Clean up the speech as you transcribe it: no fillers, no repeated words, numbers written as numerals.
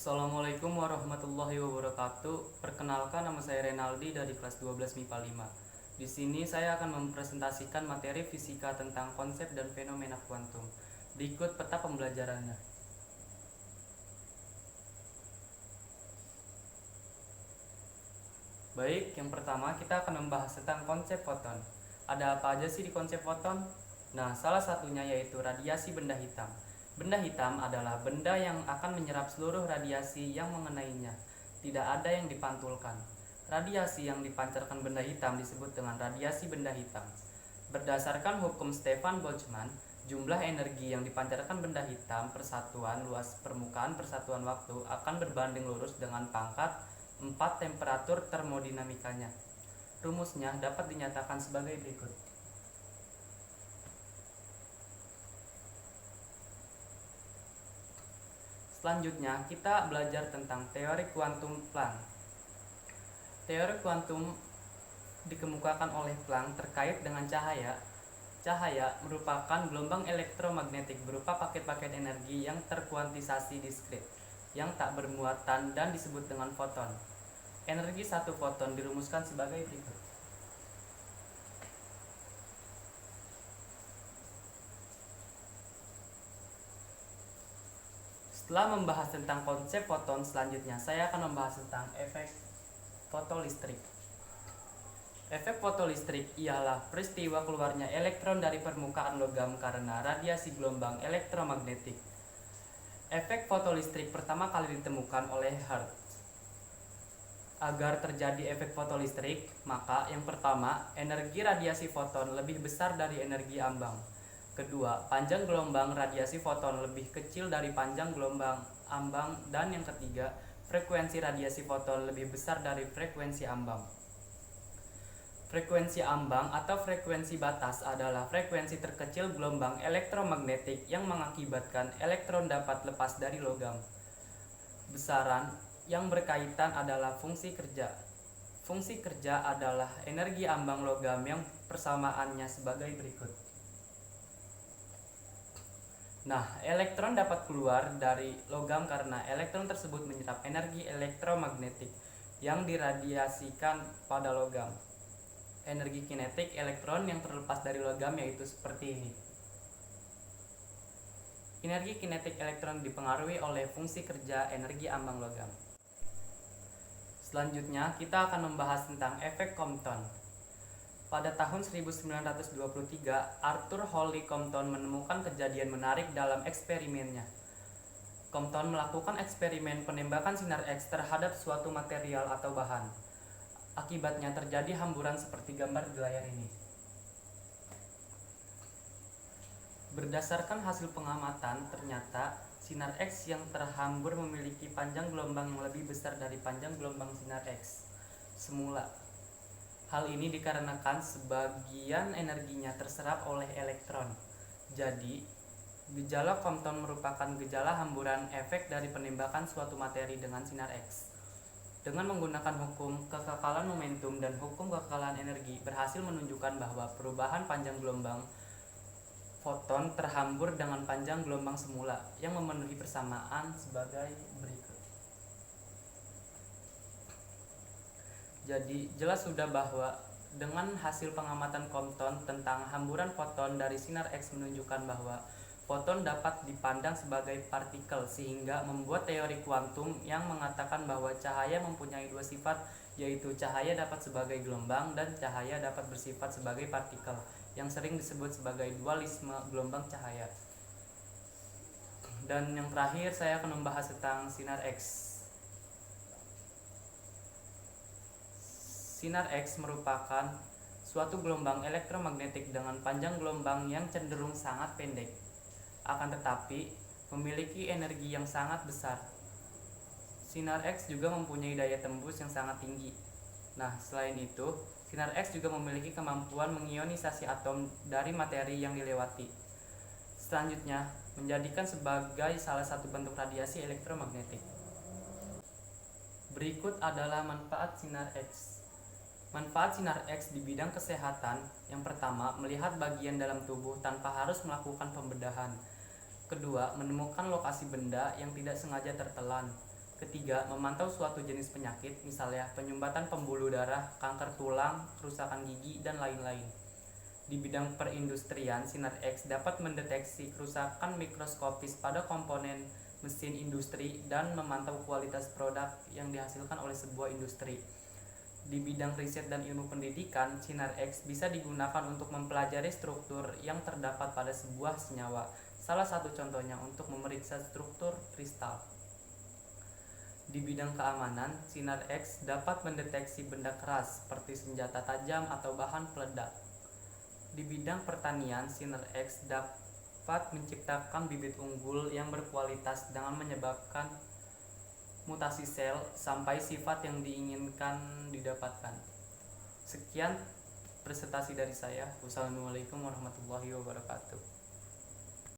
Assalamualaikum warahmatullahi wabarakatuh. Perkenalkan, nama saya Renaldi dari kelas 12 MIPA 5. Di sini saya akan mempresentasikan materi fisika tentang konsep dan fenomena kuantum. Berikut peta pembelajarannya. Baik, yang pertama kita akan membahas tentang konsep foton. Ada apa aja sih di konsep foton? Nah, salah satunya yaitu radiasi benda hitam. Benda hitam adalah benda yang akan menyerap seluruh radiasi yang mengenainya. Tidak ada yang dipantulkan. Radiasi yang dipancarkan benda hitam disebut dengan radiasi benda hitam. Berdasarkan hukum Stefan Boltzmann, jumlah energi yang dipancarkan benda hitam per satuan luas permukaan per satuan waktu akan berbanding lurus dengan pangkat 4 temperatur termodinamikanya. Rumusnya dapat dinyatakan sebagai berikut. Selanjutnya, kita belajar tentang teori kuantum Planck. Teori kuantum dikemukakan oleh Planck terkait dengan cahaya. Cahaya merupakan gelombang elektromagnetik berupa paket-paket energi yang terkuantisasi diskrit, yang tak bermuatan dan disebut dengan foton. Energi satu foton dirumuskan sebagai berikut. Setelah membahas tentang konsep foton, selanjutnya saya akan membahas tentang efek fotolistrik. Efek fotolistrik ialah peristiwa keluarnya elektron dari permukaan logam karena radiasi gelombang elektromagnetik. Efek fotolistrik pertama kali ditemukan oleh Hertz. Agar terjadi efek fotolistrik, maka yang pertama, energi radiasi foton lebih besar dari energi ambang. Kedua, panjang gelombang radiasi foton lebih kecil dari panjang gelombang ambang. Dan yang ketiga, frekuensi radiasi foton lebih besar dari frekuensi ambang. Frekuensi ambang atau frekuensi batas adalah frekuensi terkecil gelombang elektromagnetik yang mengakibatkan elektron dapat lepas dari logam. Besaran yang berkaitan adalah fungsi kerja. Fungsi kerja adalah energi ambang logam yang persamaannya sebagai berikut. Nah, elektron dapat keluar dari logam karena elektron tersebut menyerap energi elektromagnetik yang diradiasikan pada logam. Energi kinetik elektron yang terlepas dari logam yaitu seperti ini. Energi kinetik elektron dipengaruhi oleh fungsi kerja energi ambang logam. Selanjutnya, kita akan membahas tentang efek Compton. Pada tahun 1923, Arthur Holly Compton menemukan kejadian menarik dalam eksperimennya. Compton melakukan eksperimen penembakan sinar X terhadap suatu material atau bahan. Akibatnya terjadi hamburan seperti gambar di layar ini. Berdasarkan hasil pengamatan, ternyata sinar X yang terhambur memiliki panjang gelombang yang lebih besar dari panjang gelombang sinar X semula. Hal ini dikarenakan sebagian energinya terserap oleh elektron. Jadi, gejala Compton merupakan gejala hamburan efek dari penembakan suatu materi dengan sinar X. Dengan menggunakan hukum kekekalan momentum dan hukum kekekalan energi, berhasil menunjukkan bahwa perubahan panjang gelombang foton terhambur dengan panjang gelombang semula yang memenuhi persamaan sebagai berikut. Jadi jelas sudah bahwa dengan hasil pengamatan Compton tentang hamburan foton dari sinar X menunjukkan bahwa foton dapat dipandang sebagai partikel, sehingga membuat teori kuantum yang mengatakan bahwa cahaya mempunyai dua sifat, yaitu cahaya dapat sebagai gelombang dan cahaya dapat bersifat sebagai partikel, yang sering disebut sebagai dualisme gelombang cahaya. Dan yang terakhir saya akan membahas tentang sinar X. Sinar X merupakan suatu gelombang elektromagnetik dengan panjang gelombang yang cenderung sangat pendek, akan tetapi memiliki energi yang sangat besar. Sinar X juga mempunyai daya tembus yang sangat tinggi. Nah, selain itu, sinar X juga memiliki kemampuan mengionisasi atom dari materi yang dilewati. Selanjutnya, menjadikan sebagai salah satu bentuk radiasi elektromagnetik. Berikut adalah manfaat sinar X. Manfaat sinar X di bidang kesehatan. Yang pertama, melihat bagian dalam tubuh tanpa harus melakukan pembedahan. Kedua, menemukan lokasi benda yang tidak sengaja tertelan. Ketiga, memantau suatu jenis penyakit, misalnya penyumbatan pembuluh darah, kanker tulang, kerusakan gigi, dan lain-lain. Di bidang perindustrian, Sinar X dapat mendeteksi kerusakan mikroskopis pada komponen mesin industri dan memantau kualitas produk yang dihasilkan oleh sebuah industri. Di bidang riset dan ilmu pendidikan, Sinar X bisa digunakan untuk mempelajari struktur yang terdapat pada sebuah senyawa. Salah satu contohnya untuk memeriksa struktur kristal. Di bidang keamanan, Sinar X dapat mendeteksi benda keras seperti senjata tajam atau bahan peledak. Di bidang pertanian, Sinar X dapat menciptakan bibit unggul yang berkualitas dengan menyebabkan mutasi sel sampai sifat yang diinginkan didapatkan. Sekian presentasi dari saya. Wassalamualaikum warahmatullahi wabarakatuh.